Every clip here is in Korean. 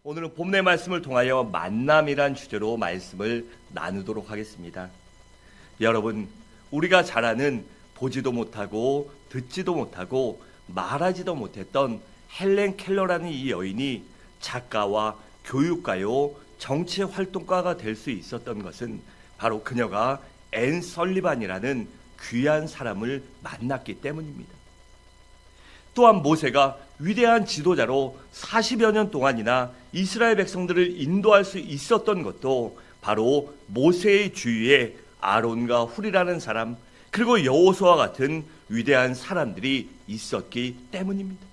오늘은 본문의 말씀을 통하여 만남이란 주제로 말씀을 나누도록 하겠습니다. 여러분, 우리가 잘 아는 보지도 못하고 듣지도 못하고 말하지도 못했던 헬렌 켈러라는 이 여인이 작가와 교육가요 정치활동가가 될 수 있었던 것은 바로 그녀가 앤 설리반이라는 귀한 사람을 만났기 때문입니다. 또한 모세가 위대한 지도자로 40여 년 동안이나 이스라엘 백성들을 인도할 수 있었던 것도 바로 모세의 주위에 아론과 훌이라는 사람, 그리고 여호수아와 같은 위대한 사람들이 있었기 때문입니다.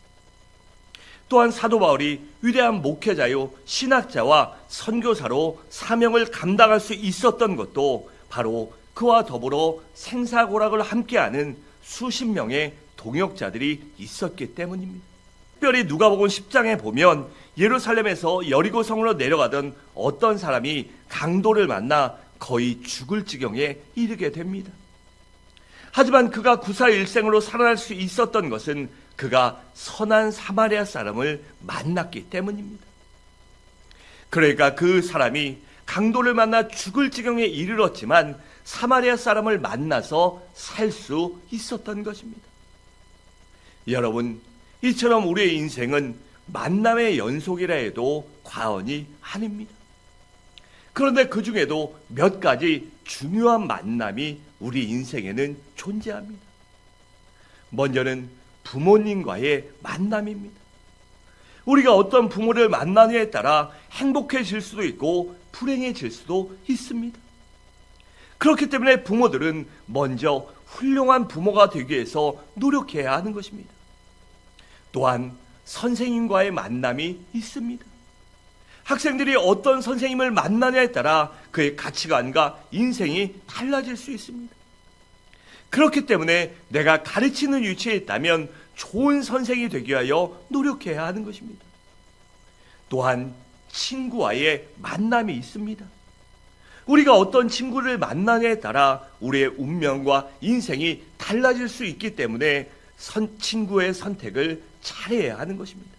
또한 사도 바울이 위대한 목회자요 신학자와 선교사로 사명을 감당할 수 있었던 것도 바로 그와 더불어 생사고락을 함께하는 수십 명의 동역자들이 있었기 때문입니다. 특별히 누가복음 10장에 보면 예루살렘에서 여리고 성으로 내려가던 어떤 사람이 강도를 만나 거의 죽을 지경에 이르게 됩니다. 하지만 그가 구사일생으로 살아날 수 있었던 것은 그가 선한 사마리아 사람을 만났기 때문입니다. 그러니까 그 사람이 강도를 만나 죽을 지경에 이르렀지만 사마리아 사람을 만나서 살 수 있었던 것입니다. 여러분, 이처럼 우리의 인생은 만남의 연속이라 해도 과언이 아닙니다. 그런데 그 중에도 몇 가지 중요한 만남이 우리 인생에는 존재합니다. 먼저는 부모님과의 만남입니다. 우리가 어떤 부모를 만나느냐에 따라 행복해질 수도 있고 불행해질 수도 있습니다. 그렇기 때문에 부모들은 먼저 훌륭한 부모가 되기 위해서 노력해야 하는 것입니다. 또한 선생님과의 만남이 있습니다. 학생들이 어떤 선생님을 만나냐에 따라 그의 가치관과 인생이 달라질 수 있습니다. 그렇기 때문에 내가 가르치는 위치에 있다면 좋은 선생이 되기 위하여 노력해야 하는 것입니다. 또한 친구와의 만남이 있습니다. 우리가 어떤 친구를 만나냐에 따라 우리의 운명과 인생이 달라질 수 있기 때문에 친구의 선택을 잘해야 하는 것입니다.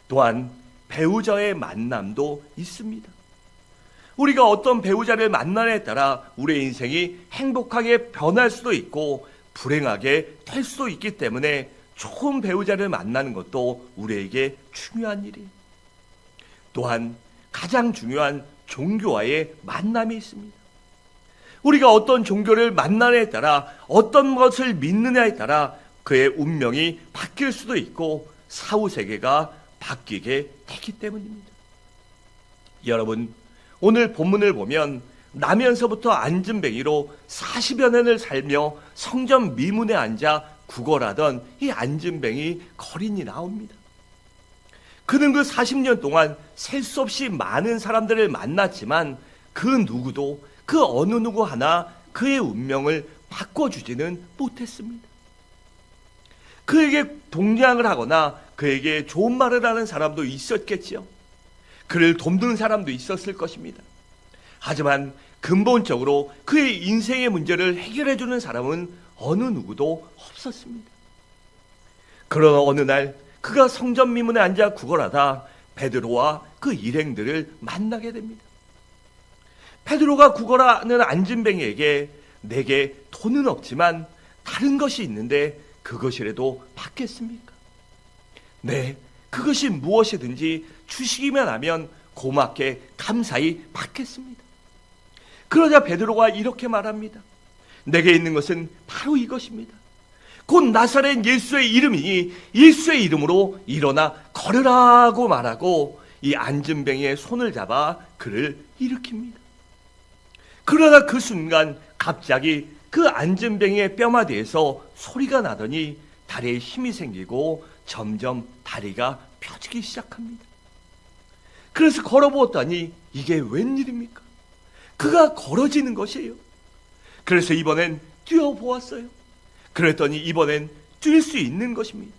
또한 배우자의 만남도 있습니다. 우리가 어떤 배우자를 만나냐에 따라 우리의 인생이 행복하게 변할 수도 있고 불행하게 될 수도 있기 때문에 좋은 배우자를 만나는 것도 우리에게 중요한 일이에요. 또한 가장 중요한 종교와의 만남이 있습니다. 우리가 어떤 종교를 만나냐에 따라 어떤 것을 믿느냐에 따라 그의 운명이 바뀔 수도 있고 사후세계가 바뀌게 되기 때문입니다. 여러분, 오늘 본문을 보면 나면서부터 앉은뱅이로 40여 년을 살며 성전 미문에 앉아 구걸하던 이 앉은뱅이 거린이 나옵니다. 그는 그 40년 동안 셀 수 없이 많은 사람들을 만났지만 그 누구도 그 어느 누구 하나 그의 운명을 바꿔주지는 못했습니다. 그에게 동냥을 하거나 그에게 좋은 말을 하는 사람도 있었겠지요. 그를 돕는 사람도 있었을 것입니다. 하지만 근본적으로 그의 인생의 문제를 해결해주는 사람은 어느 누구도 없었습니다. 그러나 어느 날 그가 성전 미문에 앉아 구걸하다 베드로와 그 일행들을 만나게 됩니다. 베드로가 구걸하는 앉은뱅이에게 내게 돈은 없지만 다른 것이 있는데 그것이라도 받겠습니까? 네, 그것이 무엇이든지 주시기만 하면 고맙게 감사히 받겠습니다. 그러자 베드로가 이렇게 말합니다. 내게 있는 것은 바로 이것입니다. 곧 나사렛 예수의 이름이니 예수의 이름으로 일어나 걸으라고 말하고 이 앉은뱅이의 손을 잡아 그를 일으킵니다. 그러나 그 순간 갑자기 그 앉은뱅이의 뼈마디에서 소리가 나더니 다리에 힘이 생기고 점점 다리가 펴지기 시작합니다. 그래서 걸어보았더니 이게 웬일입니까? 그가 걸어지는 것이에요. 그래서 이번엔 뛰어보았어요. 그랬더니 이번엔 뛸 수 있는 것입니다.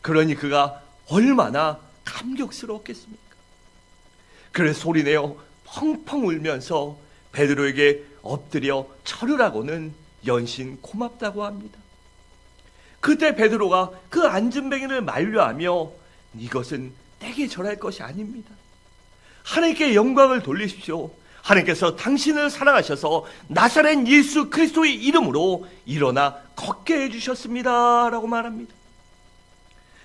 그러니 그가 얼마나 감격스러웠겠습니까? 그래서 소리내어 펑펑 울면서 베드로에게 엎드려 절을 하고는 연신 고맙다고 합니다. 그때 베드로가 그 앉은뱅이를 만류하며 이것은 내게 절할 것이 아닙니다. 하나님께 영광을 돌리십시오. 하나님께서 당신을 사랑하셔서 나사렛 예수 그리스도의 이름으로 일어나 걷게 해주셨습니다 라고 말합니다.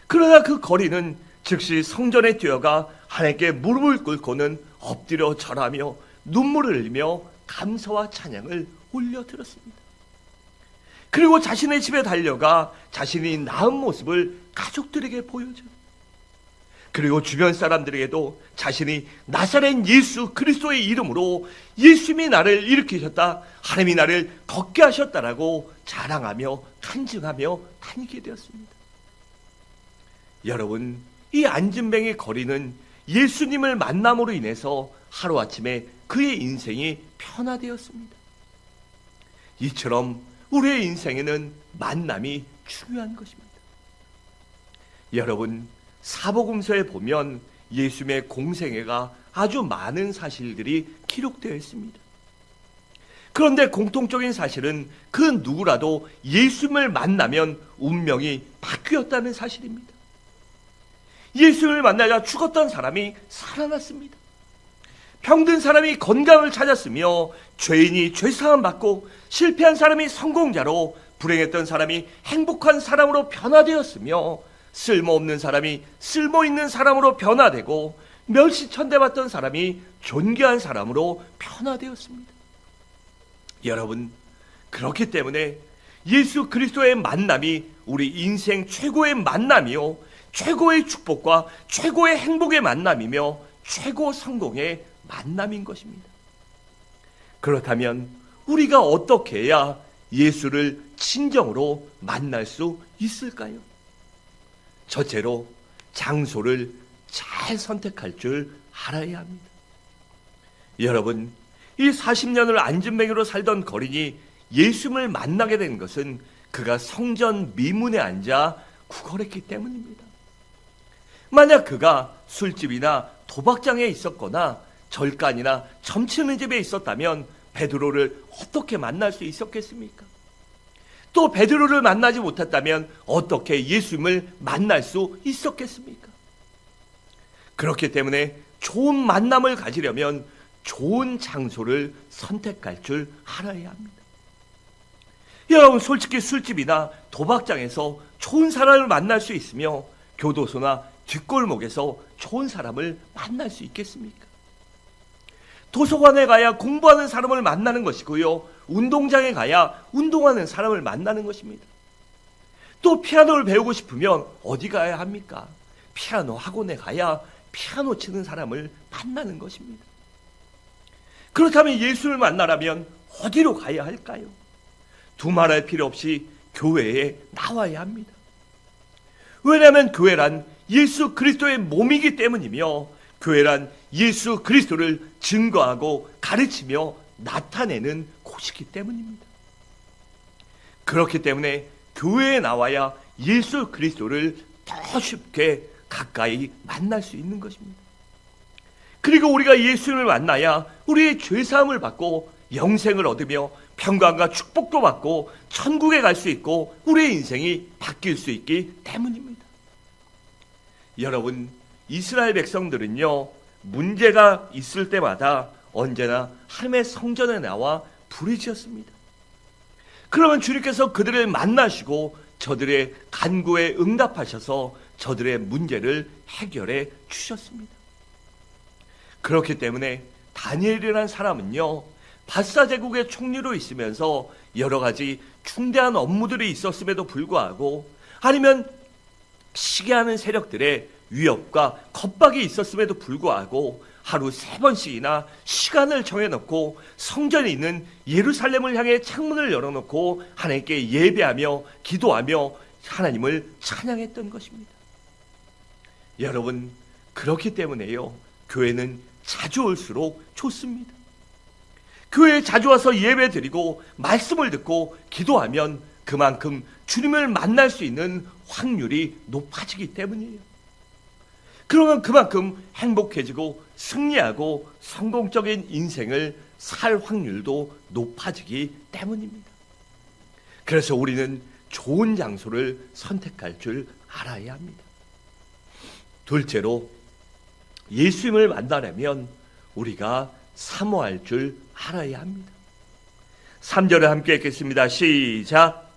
그러나 그 거리는 즉시 성전에 뛰어가 하나님께 무릎을 꿇고는 엎드려 절하며 눈물을 흘리며 감사와 찬양을 올려드렸습니다. 그리고 자신의 집에 달려가 자신이 나은 모습을 가족들에게 보여줘요. 그리고 주변 사람들에게도 자신이 나사렛 예수 그리스도의 이름으로 예수님이 나를 일으키셨다, 하나님이 나를 걷게 하셨다라고 자랑하며 간증하며 다니게 되었습니다. 여러분, 이 안진뱅이 거리는 예수님을 만남으로 인해서 하루아침에 그의 인생이 변화되었습니다. 이처럼 우리의 인생에는 만남이 중요한 것입니다. 여러분, 사복음서에 보면 예수님의 공생애가 아주 많은 사실들이 기록되어 있습니다. 그런데 공통적인 사실은 그 누구라도 예수님을 만나면 운명이 바뀌었다는 사실입니다. 예수님을 만나자 죽었던 사람이 살아났습니다. 병든 사람이 건강을 찾았으며 죄인이 죄사함 받고 실패한 사람이 성공자로, 불행했던 사람이 행복한 사람으로 변화되었으며 쓸모없는 사람이 쓸모있는 사람으로 변화되고 멸시천대받던 사람이 존귀한 사람으로 변화되었습니다. 여러분, 그렇기 때문에 예수 그리스도의 만남이 우리 인생 최고의 만남이요, 최고의 축복과 최고의 행복의 만남이며 최고 성공의 만남인 것입니다. 그렇다면 우리가 어떻게 해야 예수를 진정으로 만날 수 있을까요? 첫째로 장소를 잘 선택할 줄 알아야 합니다. 여러분, 이 40년을 안진뱅이로 살던 거린이 예수님을 만나게 된 것은 그가 성전 미문에 앉아 구걸했기 때문입니다. 만약 그가 술집이나 도박장에 있었거나 절간이나 점치는 집에 있었다면 베드로를 어떻게 만날 수 있었겠습니까? 또 베드로를 만나지 못했다면 어떻게 예수님을 만날 수 있었겠습니까? 그렇기 때문에 좋은 만남을 가지려면 좋은 장소를 선택할 줄 알아야 합니다. 여러분, 솔직히 술집이나 도박장에서 좋은 사람을 만날 수 있으며 교도소나 뒷골목에서 좋은 사람을 만날 수 있겠습니까? 도서관에 가야 공부하는 사람을 만나는 것이고요, 운동장에 가야 운동하는 사람을 만나는 것입니다. 또 피아노를 배우고 싶으면 어디 가야 합니까? 피아노 학원에 가야 피아노 치는 사람을 만나는 것입니다. 그렇다면 예수를 만나려면 어디로 가야 할까요? 두말할 필요 없이 교회에 나와야 합니다. 왜냐하면 교회란 예수 그리스도의 몸이기 때문이며 교회란 예수 그리스도를 증거하고 가르치며 나타내는 곳이기 때문입니다. 그렇기 때문에 교회에 나와야 예수 그리스도를 더 쉽게 가까이 만날 수 있는 것입니다. 그리고 우리가 예수님을 만나야 우리의 죄사함을 받고 영생을 얻으며 평강과 축복도 받고 천국에 갈 수 있고 우리의 인생이 바뀔 수 있기 때문입니다. 여러분, 이스라엘 백성들은요, 문제가 있을 때마다 언제나 하나님의 성전에 나와 부르짖었습니다. 그러면 주님께서 그들을 만나시고 저들의 간구에 응답하셔서 저들의 문제를 해결해 주셨습니다. 그렇기 때문에 다니엘이라는 사람은요, 바사 제국의 총리로 있으면서 여러 가지 중대한 업무들이 있었음에도 불구하고, 아니면 시기하는 세력들의 위협과 겁박이 있었음에도 불구하고 하루 3번씩이나 시간을 정해놓고 성전에 있는 예루살렘을 향해 창문을 열어놓고 하나님께 예배하며 기도하며 하나님을 찬양했던 것입니다. 여러분, 그렇기 때문에요, 교회는 자주 올수록 좋습니다. 교회에 자주 와서 예배 드리고 말씀을 듣고 기도하면 그만큼 주님을 만날 수 있는 확률이 높아지기 때문이에요. 그러면 그만큼 행복해지고 승리하고 성공적인 인생을 살 확률도 높아지기 때문입니다. 그래서 우리는 좋은 장소를 선택할 줄 알아야 합니다. 둘째로 예수님을 만나려면 우리가 사모할 줄 알아야 합니다. 3절에 함께 읽겠습니다. 시작.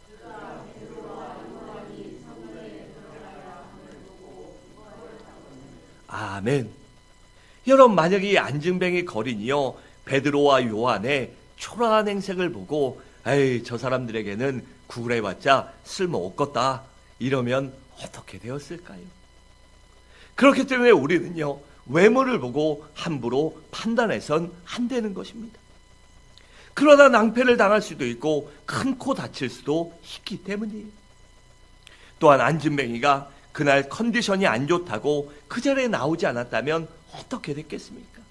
아멘. 여러분, 만약에 이 안진뱅이 거린이요 베드로와 요한의 초라한 행색을 보고 에이, 저 사람들에게는 구걸해봤자 쓸모 없겠다 이러면 어떻게 되었을까요? 그렇기 때문에 우리는요 외모를 보고 함부로 판단해선 안 되는 것입니다. 그러다 낭패를 당할 수도 있고 큰 코 다칠 수도 있기 때문이에요. 또한 안진뱅이가 그날 컨디션이 안 좋다고 그 자리에 나오지 않았다면 어떻게 됐겠습니까?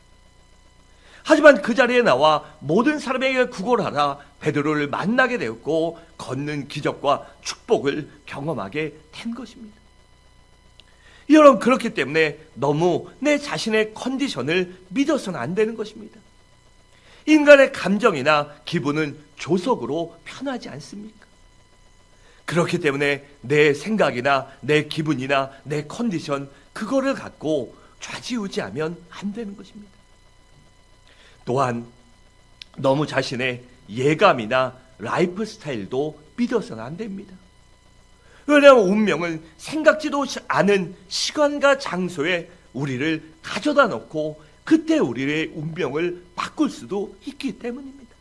하지만 그 자리에 나와 모든 사람에게 구걸하라 베드로를 만나게 되었고 걷는 기적과 축복을 경험하게 된 것입니다. 여러분, 그렇기 때문에 너무 내 자신의 컨디션을 믿어서는 안 되는 것입니다. 인간의 감정이나 기분은 조석으로 편하지 않습니까? 그렇기 때문에 내 생각이나 내 기분이나 내 컨디션 그거를 갖고 좌지우지하면 안 되는 것입니다. 또한 너무 자신의 예감이나 라이프 스타일도 믿어서는 안 됩니다. 왜냐하면 운명은 생각지도 않은 시간과 장소에 우리를 가져다 놓고 그때 우리의 운명을 바꿀 수도 있기 때문입니다.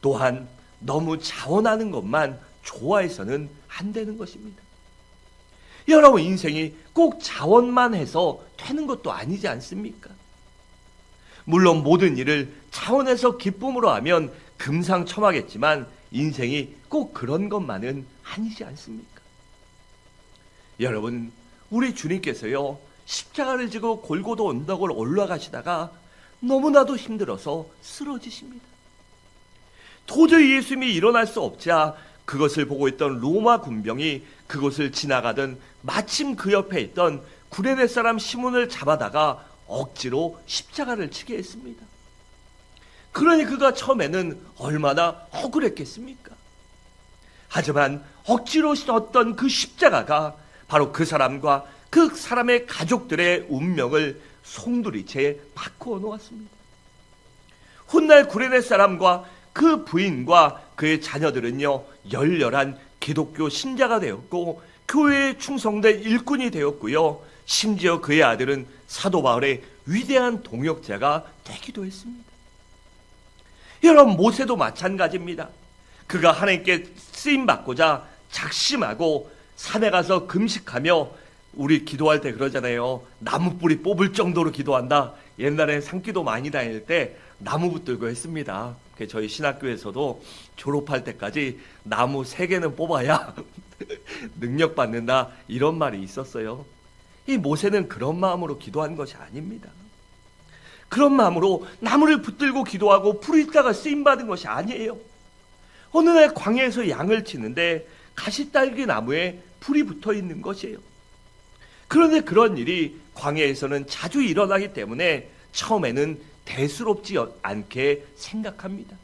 또한 너무 자원하는 것만 좋아해서는 안 되는 것입니다. 여러분, 인생이 꼭 자원만 해서 되는 것도 아니지 않습니까? 물론 모든 일을 자원해서 기쁨으로 하면 금상첨화겠지만 인생이 꼭 그런 것만은 아니지 않습니까? 여러분, 우리 주님께서요 십자가를 지고 골고다 언덕을 올라가시다가 너무나도 힘들어서 쓰러지십니다. 도저히 예수님이 일어날 수 없자 그것을 보고 있던 로마 군병이 그곳을 지나가던 마침 그 옆에 있던 구레네 사람 시몬을 잡아다가 억지로 십자가를 치게 했습니다. 그러니 그가 처음에는 얼마나 억울했겠습니까? 하지만 억지로 씌웠던 그 십자가가 바로 그 사람과 그 사람의 가족들의 운명을 송두리째 바꾸어 놓았습니다. 훗날 구레네 사람과 그 부인과 그의 자녀들은요 열렬한 기독교 신자가 되었고 교회에 충성된 일꾼이 되었고요, 심지어 그의 아들은 사도 바울의 위대한 동역자가 되기도 했습니다. 여러분, 모세도 마찬가지입니다. 그가 하나님께 쓰임받고자 작심하고 산에 가서 금식하며, 우리 기도할 때 그러잖아요. 나무 뿌리 뽑을 정도로 기도한다. 옛날에 산기도 많이 다닐 때 나무 붙들고 했습니다. 저희 신학교에서도 졸업할 때까지 나무 3개는 뽑아야 능력 받는다, 이런 말이 있었어요. 이 모세는 그런 마음으로 기도한 것이 아닙니다. 그런 마음으로 나무를 붙들고 기도하고 불이 있다가 쓰임받은 것이 아니에요. 어느 날 광야에서 양을 치는데 가시딸기 나무에 불이 붙어 있는 것이에요. 그런데 그런 일이 광야에서는 자주 일어나기 때문에 처음에는 대수롭지 않게 생각합니다.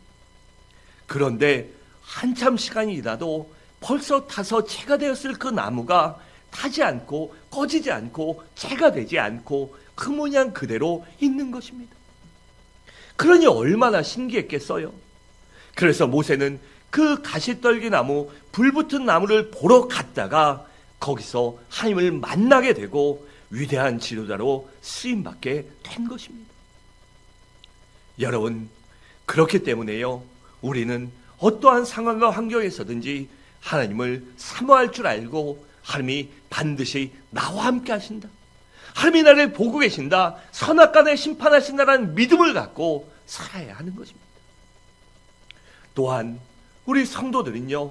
그런데 한참 시간이 지나도 벌써 타서 재가 되었을 그 나무가 타지 않고 꺼지지 않고 재가 되지 않고 그 모양 그대로 있는 것입니다. 그러니 얼마나 신기했겠어요. 그래서 모세는 그 가시떨기 나무, 불붙은 나무를 보러 갔다가 거기서 하나님을 만나게 되고 위대한 지도자로 쓰임받게 된 것입니다. 여러분, 그렇기 때문에요, 우리는 어떠한 상황과 환경에서든지 하나님을 사모할 줄 알고 하나님이 반드시 나와 함께 하신다, 하나님이 나를 보고 계신다, 선악간에 심판하신다라는 믿음을 갖고 살아야 하는 것입니다. 또한 우리 성도들은요,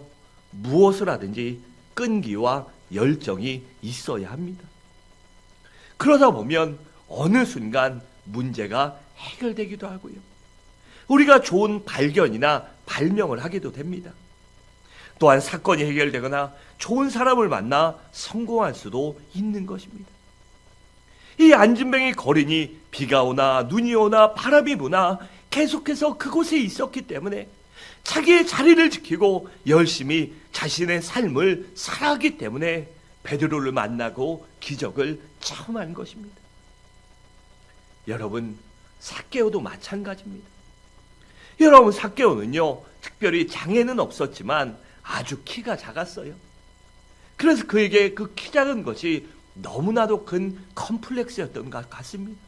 무엇을 하든지 끈기와 열정이 있어야 합니다. 그러다 보면 어느 순간 문제가 해결되기도 하고요, 우리가 좋은 발견이나 발명을 하기도 됩니다. 또한 사건이 해결되거나 좋은 사람을 만나 성공할 수도 있는 것입니다. 이 안진뱅이 거린이 비가 오나 눈이 오나 바람이 부나 계속해서 그곳에 있었기 때문에 자기의 자리를 지키고 열심히 자신의 삶을 살아가기 때문에 베드로를 만나고 기적을 체험한 것입니다. 여러분, 삭개오도 마찬가지입니다. 여러분, 삭개오는요, 특별히 장애는 없었지만 아주 키가 작았어요. 그래서 그에게 그 키 작은 것이 너무나도 큰 컴플렉스였던 것 같습니다.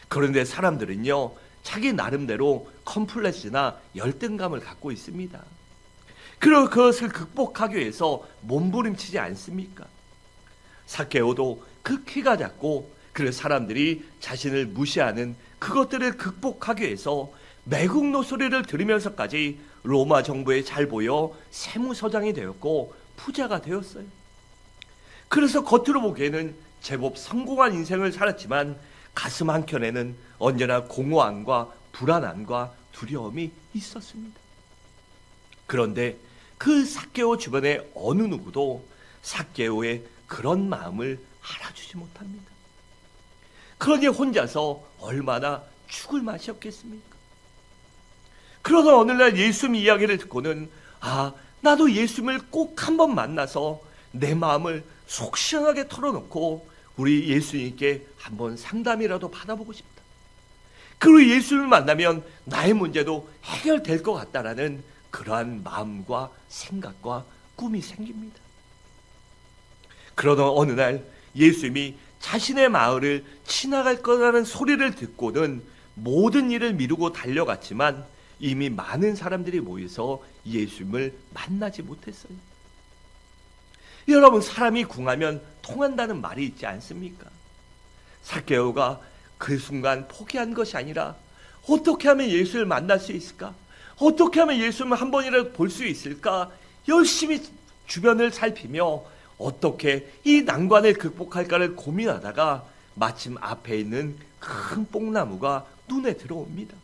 그런데 사람들은요, 자기 나름대로 컴플렉스나 열등감을 갖고 있습니다. 그리고 그것을 극복하기 위해서 몸부림치지 않습니까? 삭개오도 그 키가 작고, 그래서 사람들이 자신을 무시하는 그것들을 극복하기 위해서 매국노 소리를 들으면서까지 로마 정부에 잘 보여 세무서장이 되었고 부자가 되었어요. 그래서 겉으로 보기에는 제법 성공한 인생을 살았지만 가슴 한켠에는 언제나 공허함과 불안함과 두려움이 있었습니다. 그런데 그 삭개오 주변의 어느 누구도 삭개오의 그런 마음을 알아주지 못합니다. 그러니 혼자서 얼마나 죽을 맛이었겠습니까? 그러던 어느 날 예수님 이야기를 듣고는 나도 예수님을 꼭 한번 만나서 내 마음을 속 시원하게 털어놓고 우리 예수님께 한번 상담이라도 받아보고 싶다. 그리고 예수님을 만나면 나의 문제도 해결될 것 같다라는 그러한 마음과 생각과 꿈이 생깁니다. 그러던 어느 날 예수님이 자신의 마을을 지나갈 거라는 소리를 듣고는 모든 일을 미루고 달려갔지만 이미 많은 사람들이 모여서 예수님을 만나지 못했어요. 여러분, 사람이 궁하면 통한다는 말이 있지 않습니까? 삭개오가 그 순간 포기한 것이 아니라 어떻게 하면 예수를 만날 수 있을까? 어떻게 하면 예수님을 한 번이라도 볼 수 있을까? 열심히 주변을 살피며 어떻게 이 난관을 극복할까를 고민하다가 마침 앞에 있는 큰 뽕나무가 눈에 들어옵니다.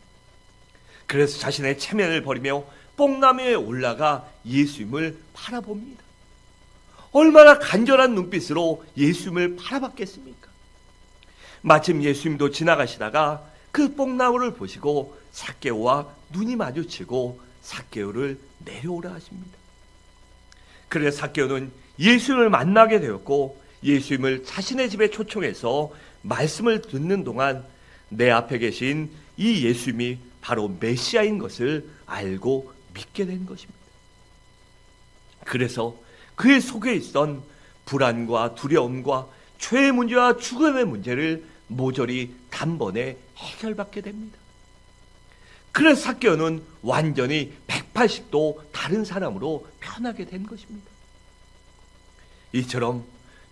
그래서 자신의 체면을 버리며 뽕나무에 올라가 예수님을 바라봅니다. 얼마나 간절한 눈빛으로 예수님을 바라봤겠습니까? 마침 예수님도 지나가시다가 그 뽕나무를 보시고 삭개오와 눈이 마주치고 삭개오를 내려오라 하십니다. 그래서 삭개오는 예수님을 만나게 되었고 예수님을 자신의 집에 초청해서 말씀을 듣는 동안 내 앞에 계신 이 예수님이 바로 메시아인 것을 알고 믿게 된 것입니다. 그래서 그의 속에 있던 불안과 두려움과 죄의 문제와 죽음의 문제를 모조리 단번에 해결받게 됩니다. 그래서 삭개오는 완전히 180도 다른 사람으로 변하게 된 것입니다. 이처럼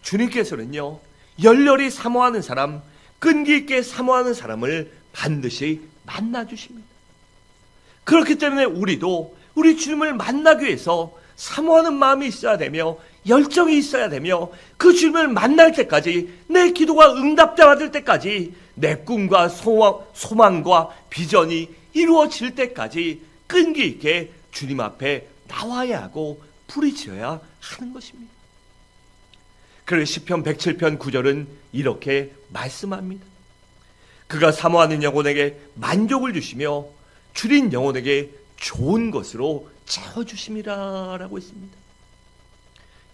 주님께서는요, 열렬히 사모하는 사람, 끈기 있게 사모하는 사람을 반드시 만나 주십니다. 그렇기 때문에 우리도 우리 주님을 만나기 위해서 사모하는 마음이 있어야 되며 열정이 있어야 되며 그 주님을 만날 때까지 내 기도가 응답받을 때까지 내 꿈과 소망과 비전이 이루어질 때까지 끈기 있게 주님 앞에 나와야 하고 부르짖어야 하는 것입니다. 그래서 시편 107편 9절은 이렇게 말씀합니다. 그가 사모하는 영혼에게 만족을 주시며 줄인 영혼에게 좋은 것으로 채워주심이라 라고 했습니다.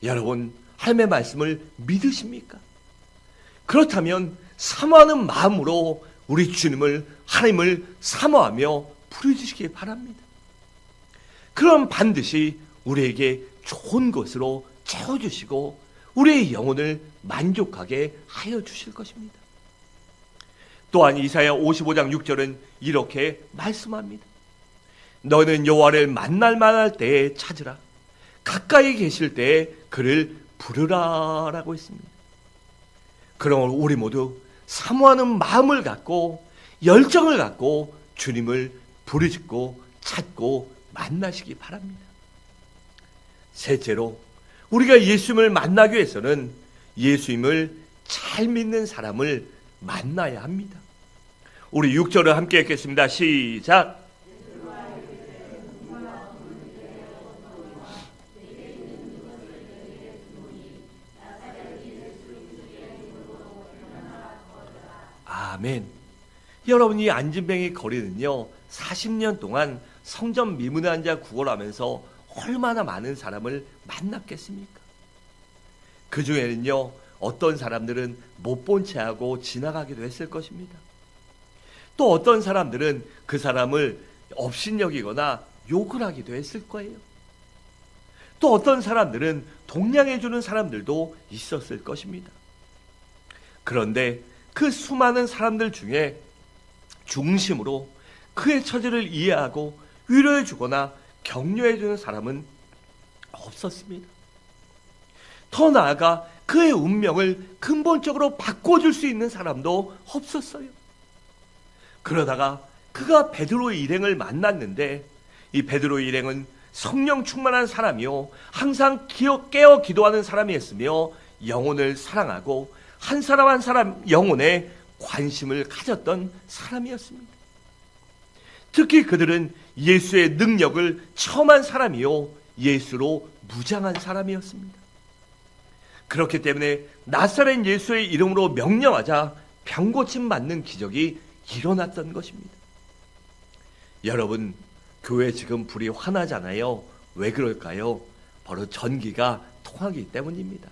여러분, 하나님의 말씀을 믿으십니까? 그렇다면 사모하는 마음으로 우리 주님을, 하나님을 사모하며 부르짖으시기 바랍니다. 그럼 반드시 우리에게 좋은 것으로 채워주시고 우리의 영혼을 만족하게 하여 주실 것입니다. 또한 이사야 55장 6절은 이렇게 말씀합니다. 너는 여호와를 만날 때에 찾으라. 가까이 계실 때에 그를 부르라 라고 했습니다. 그럼 우리 모두 사모하는 마음을 갖고 열정을 갖고 주님을 부르짖고 찾고 만나시기 바랍니다. 셋째로 우리가 예수님을 만나기 위해서는 예수님을 잘 믿는 사람을 만나야 합니다. 우리 6절을 함께 읽겠습니다. 시작. 아멘. 여러분이 안진뱅이 거리는요 40년 동안 성전 미문의 자 구걸하면서 얼마나 많은 사람을 만났겠습니까? 그 중에는요 어떤 사람들은 못 본 채 하고 지나가기도 했을 것입니다. 또 어떤 사람들은 그 사람을 업신여기거나 욕을 하기도 했을 거예요. 또 어떤 사람들은 동냥해주는 사람들도 있었을 것입니다. 그런데 그 수많은 사람들 중에 중심으로 그의 처지를 이해하고 위로해주거나 격려해주는 사람은 없었습니다. 더 나아가 그의 운명을 근본적으로 바꿔줄 수 있는 사람도 없었어요. 그러다가 그가 베드로 일행을 만났는데, 이 베드로 일행은 성령 충만한 사람이요, 항상 깨어 기도하는 사람이었으며 영혼을 사랑하고 한 사람 한 사람 영혼에 관심을 가졌던 사람이었습니다. 특히 그들은 예수의 능력을 체험한 사람이요, 예수로 무장한 사람이었습니다. 그렇기 때문에 나사렛 예수의 이름으로 명령하자 병고침 맞는 기적이 일어났던 것입니다. 여러분, 교회 지금 불이 환하잖아요. 왜 그럴까요? 바로 전기가 통하기 때문입니다.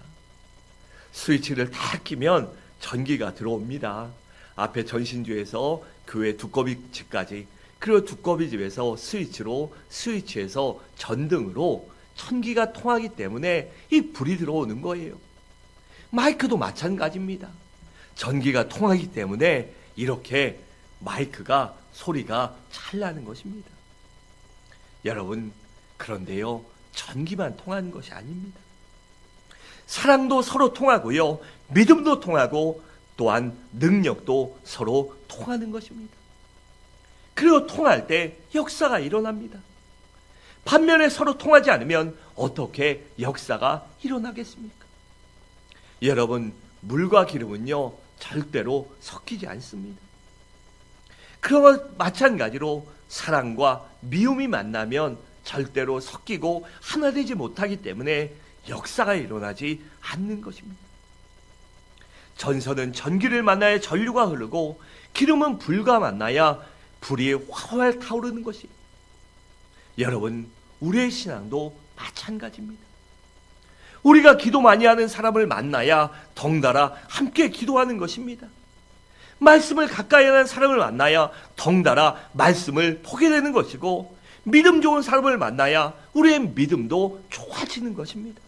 스위치를 다 끼면 전기가 들어옵니다. 앞에 전신주에서 교회 두꺼비집까지, 그리고 두꺼비집에서 스위치에서 전등으로 전기가 통하기 때문에 이 불이 들어오는 거예요. 마이크도 마찬가지입니다. 전기가 통하기 때문에 이렇게 마이크가 소리가 잘 나는 것입니다. 여러분, 그런데요, 전기만 통하는 것이 아닙니다. 사랑도 서로 통하고요, 믿음도 통하고 또한 능력도 서로 통하는 것입니다. 그리고 통할 때 역사가 일어납니다. 반면에 서로 통하지 않으면 어떻게 역사가 일어나겠습니까? 여러분, 물과 기름은요, 절대로 섞이지 않습니다. 그와 마찬가지로 사랑과 미움이 만나면 절대로 섞이고 하나 되지 못하기 때문에 역사가 일어나지 않는 것입니다. 전선은 전기를 만나야 전류가 흐르고 기름은 불과 만나야 불이 활활 타오르는 것이, 여러분, 우리의 신앙도 마찬가지입니다. 우리가 기도 많이 하는 사람을 만나야 덩달아 함께 기도하는 것입니다. 말씀을 가까이 하는 사람을 만나야 덩달아 말씀을 보게 되는 것이고, 믿음 좋은 사람을 만나야 우리의 믿음도 좋아지는 것입니다.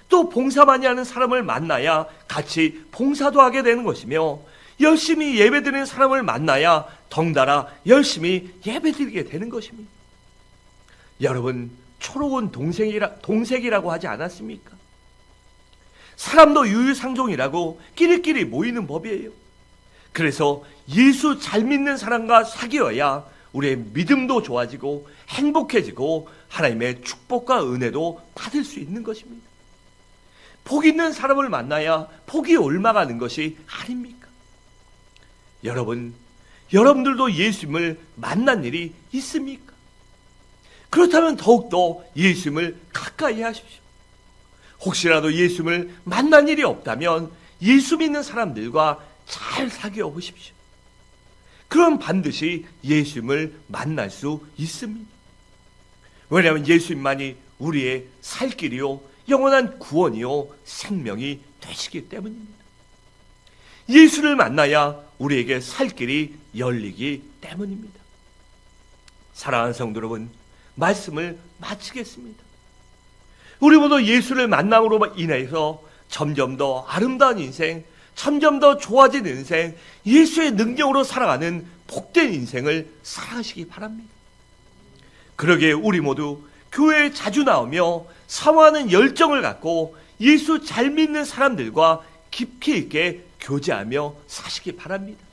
또 봉사 많이 하는 사람을 만나야 같이 봉사도 하게 되는 것이며, 열심히 예배드리는 사람을 만나야 덩달아 열심히 예배드리게 되는 것입니다. 여러분, 초록은 동색이라고 하지 않았습니까? 사람도 유유상종이라고 끼리끼리 모이는 법이에요. 그래서 예수 잘 믿는 사람과 사귀어야 우리의 믿음도 좋아지고 행복해지고 하나님의 축복과 은혜도 받을 수 있는 것입니다. 복 있는 사람을 만나야 복이 옮아가는 것이 아닙니까? 여러분, 여러분들도 예수님을 만난 일이 있습니까? 그렇다면 더욱더 예수님을 가까이 하십시오. 혹시라도 예수님을 만난 일이 없다면 예수 믿는 사람들과 잘 사귀어 보십시오. 그럼 반드시 예수님을 만날 수 있습니다. 왜냐하면 예수님만이 우리의 살 길이요, 영원한 구원이요, 생명이 되시기 때문입니다. 예수를 만나야 우리에게 살 길이 열리기 때문입니다. 사랑하는 성도 여러분, 말씀을 마치겠습니다. 우리 모두 예수를 만남으로 인해서 점점 더 아름다운 인생, 점점 더 좋아진 인생, 예수의 능력으로 살아가는 복된 인생을 살아가시기 바랍니다. 그러기에 우리 모두 교회에 자주 나오며 사모하는 열정을 갖고 예수 잘 믿는 사람들과 깊이 있게 교제하며 사시기 바랍니다.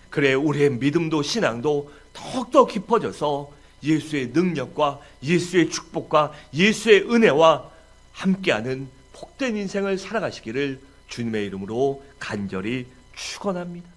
그래 우리의 믿음도 신앙도 더욱더 깊어져서 예수의 능력과 예수의 축복과 예수의 은혜와 함께하는 복된 인생을 살아가시기를 주님의 이름으로 간절히 축원합니다.